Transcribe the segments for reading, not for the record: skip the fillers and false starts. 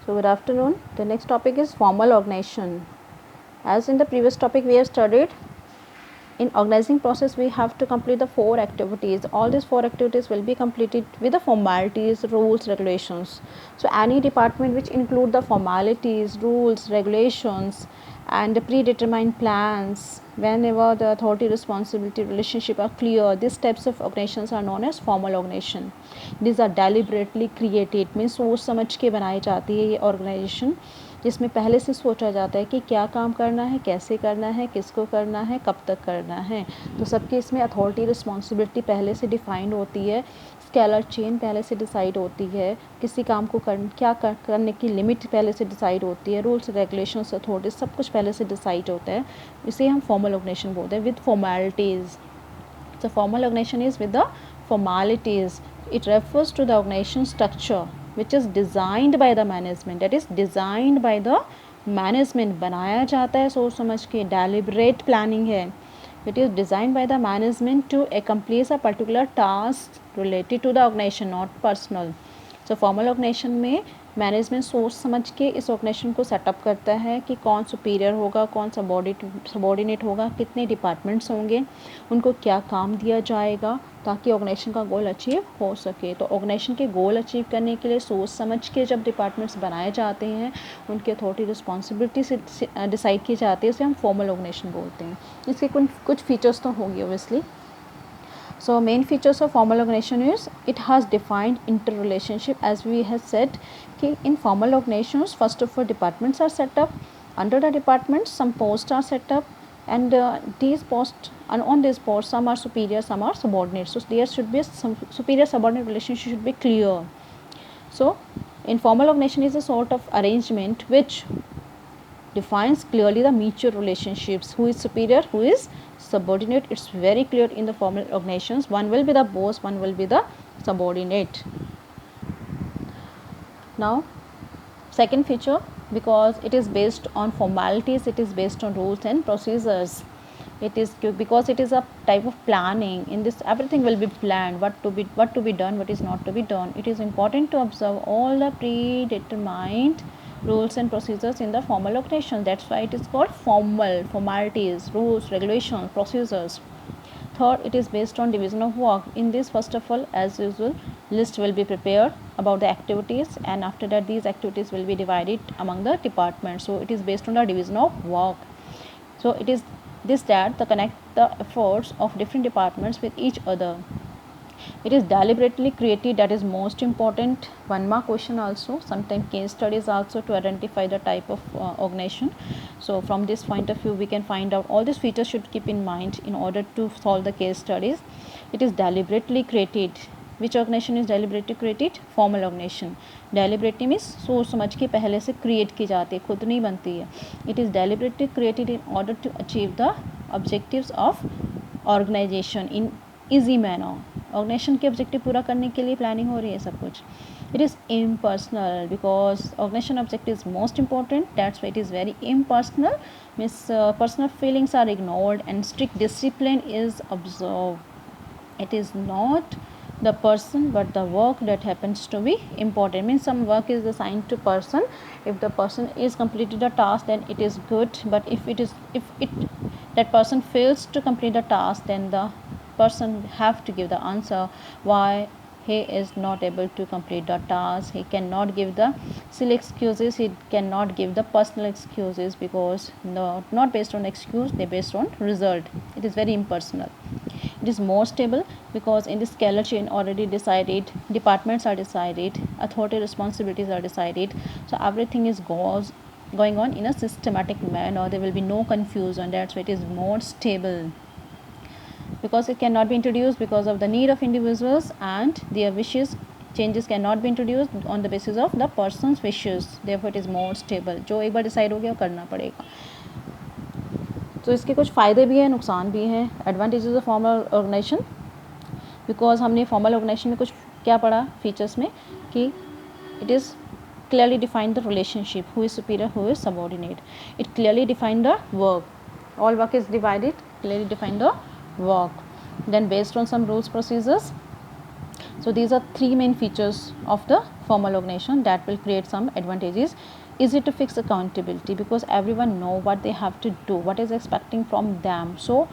So good afternoon. The next topic is formal organization. As in the previous topic we have studied, in organizing process we have to complete the 4 activities. All these 4 activities will be completed with the formalities, rules, regulations. So any department which include the formalities, rules, regulations and the predetermined plans, whenever the authority responsibility relationship are clear, these types of organizations are known as formal organization. These are deliberately created, means सोच समझ के बनाई जाती है ये organisation, जिसमें पहले से सोचा जाता है कि क्या काम करना है, कैसे करना है, किसको करना है, कब तक करना है. तो सबकी इसमें अथॉरिटी रिस्पॉन्सिबिलिटी पहले से डिफाइंड होती है, स्केलर चेन पहले से डिसाइड होती है, किसी काम को करने की लिमिट पहले से डिसाइड होती है, रूल्स रेगुलेशंस अथॉरिटीज सब कुछ पहले से डिसाइड होता है. इसे हम फॉर्मल ऑर्गेनाइजेशन बोलते हैं with formalities. So formal organization is with the formalities. It refers to the organization structure which is designed by the management. That is designed by the management. बनाया जाता है सोच समझ के, deliberate planning है. It is designed by the management to accomplish a particular task related to the organization, not personal. So formal organization में management सोच समझ के इस ऑर्गेनाइजेशन को सेटअप करता है कि कौन सुपीरियर होगा, कौन सबॉर्डिनेट होगा, कितने डिपार्टमेंट्स होंगे, उनको क्या काम दिया जाएगा ताकि ऑर्गेनाइजेशन का गोल अचीव हो सके. तो ऑर्गेनाइजेशन के गोल अचीव करने के लिए सोच समझ के जब डिपार्टमेंट्स बनाए जाते हैं, उनकी अथॉरिटी रिस्पॉन्सिबिलिटी से डिसाइड की जाती है, उसे हम फॉर्मल ऑर्गेनाइजेशन बोलते हैं. इसके कुछ फीचर्स तो होंगे obviously. So main features of formal organization is it has defined interrelationship, as we have said कि in formal organizations first of all departments are set up. Under the departments some posts are set up, and these posts, and on these posts some are superior, some are subordinate. So there should be some superior subordinate relationship should be clear. So in formal organization is a sort of arrangement which defines clearly the mutual relationships, who is superior, who is subordinate. It's very clear in the formal organizations. One will be the boss, one will be the subordinate. Now second feature, because it is based on formalities, it is based on rules and procedures. It is because it is a type of planning. In this everything will be planned, what to be done, what is not to be done. It is important to observe all the predetermined rules and procedures in the formal organization. That's why it is called formal. Formalities, rules, regulations, procedures. Third, it is based on division of work. In this, first of all, as usual, list will be prepared about the activities, and after that these activities will be divided among the departments. So it is based on the division of work. So it is this that the connect the efforts of different departments with each other. It is deliberately created, that is most important. One mark question also, sometimes case studies also, to identify the type of organization. So from this point of view we can find out all these features should keep in mind in order to solve the case studies. It is deliberately created. Which organization is deliberately created? Formal organization. Deliberately means सोच समझ के पहले से create की जाती है, खुद नहीं बनती है. It is deliberately created in order to achieve the objectives of organization in easy manner. Organisation के ऑब्जेक्टिव पूरा करने के लिए प्लानिंग हो रही है सब कुछ. It is impersonal because organisation objective is most important. That's why it is very impersonal. Means personal feelings are ignored and strict discipline is observe. It is not the person but the work that happens to be important. Means some work is assigned to person. If the person is completed the task, then it is good. But if that person fails to complete the task, then the person have to give the answer why he is not able to complete the task. He cannot give the silly excuses. He cannot give the personal excuses, because not based on excuse, they based on result. It is very impersonal. It is more stable because in this scalar chain already decided, departments are decided, authority responsibilities are decided. So everything is going on in a systematic manner. There will be no confusion. That's why it is more stable, because it cannot be introduced because of the need of individuals and their wishes. Changes cannot be introduced on the basis of the person's wishes. Therefore it is more stable. जो एक बार decide हो गया करना पड़ेगा. तो इसके कुछ फ़ायदे भी हैं, नुकसान भी हैं. Advantages of formal organisation, because हमने फॉर्मल ऑर्गेनाइजेशन में कुछ क्या पढ़ा फीचर्स में कि it is clearly define the relationship, who is superior, who is subordinate. It clearly define the work. All work is divided, clearly define the work. Then based on some rules, procedures, So these are three main features of the formal organization that will create some advantages. Easy to fix accountability because everyone know what they have to do, what is expecting from them. So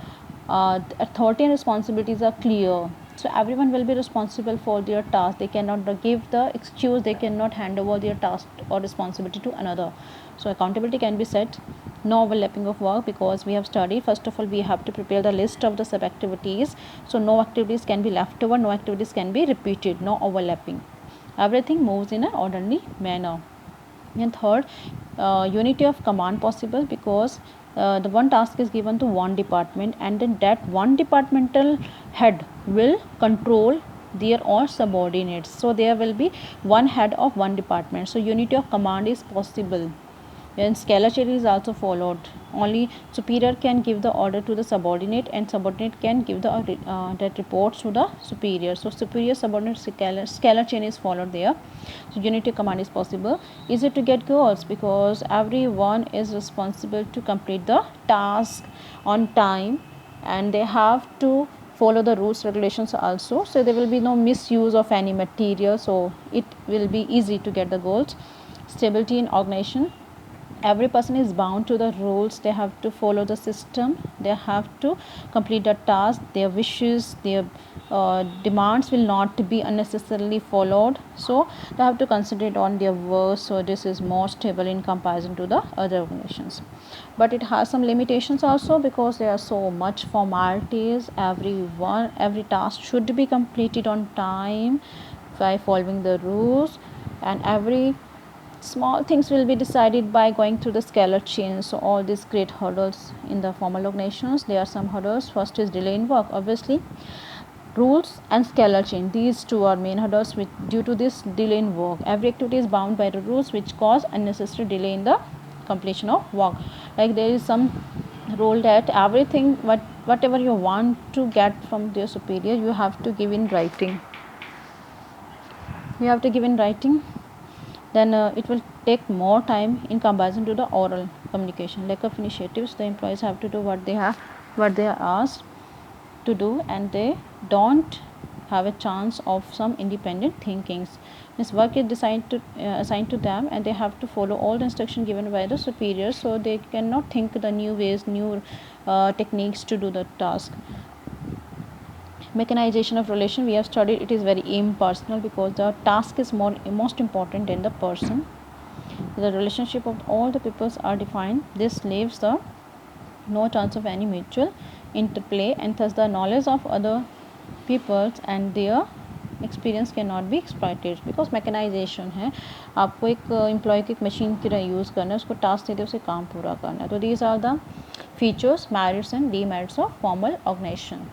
authority and responsibilities are clear. So everyone will be responsible for their task. They cannot give the excuse, they cannot hand over their task or responsibility to another. So accountability can be set. No overlapping of work because we have studied, first of all we have to prepare the list of the sub activities. So no activities can be left over, no activities can be repeated, no overlapping. Everything moves in an orderly manner. And third, unity of command possible because the one task is given to one department, and then that one departmental head will control their all subordinates. So there will be one head of one department. So unity of command is possible. And scalar chain is also followed. Only superior can give the order to the subordinate, and subordinate can give the that report to the superior. So superior subordinate scalar chain is followed there. So unity command is possible. Easy to get goals because everyone is responsible to complete the task on time, and they have to follow the rules regulations also. So there will be no misuse of any material, so it will be easy to get the goals. Stability in organization. Every person is bound to the rules, they have to follow the system, they have to complete the task. Their wishes, their demands will not be unnecessarily followed, so they have to concentrate on their work. So this is more stable in comparison to the other organizations, but it has some limitations also because there are so much formalities. Every task should be completed on time by following the rules, and every small things will be decided by going through the scalar chain. So all these create hurdles in the formal organizations. There are some hurdles. First is delay in work. Obviously, rules and scalar chain, these two are main hurdles which due to this delay in work. Every activity is bound by the rules which cause unnecessary delay in the completion of work. Like there is some rule that everything whatever you want to get from your superior, you have to give in writing. You have to give in writing, then it will take more time in comparison to the oral communication. Lack of initiatives, the employees have to do what they are asked to do, and they don't have a chance of some independent thinkings. This work is assigned to them, and they have to follow all the instruction given by the superiors, so they cannot think the new ways, new techniques to do the task. Mechanization of relation, we have studied, it is very impersonal because the task is most important than the person. The relationship of all the peoples are defined. This leaves the no chance of any mutual interplay, and thus the knowledge of other peoples and their experience can not be exploited because mechanisation है. आपको एक employ की एक machine की तरह use करना है, उसको टास्क दे दे, उसे काम पूरा करना है. तो these are the features, merits and demerits of formal organisation.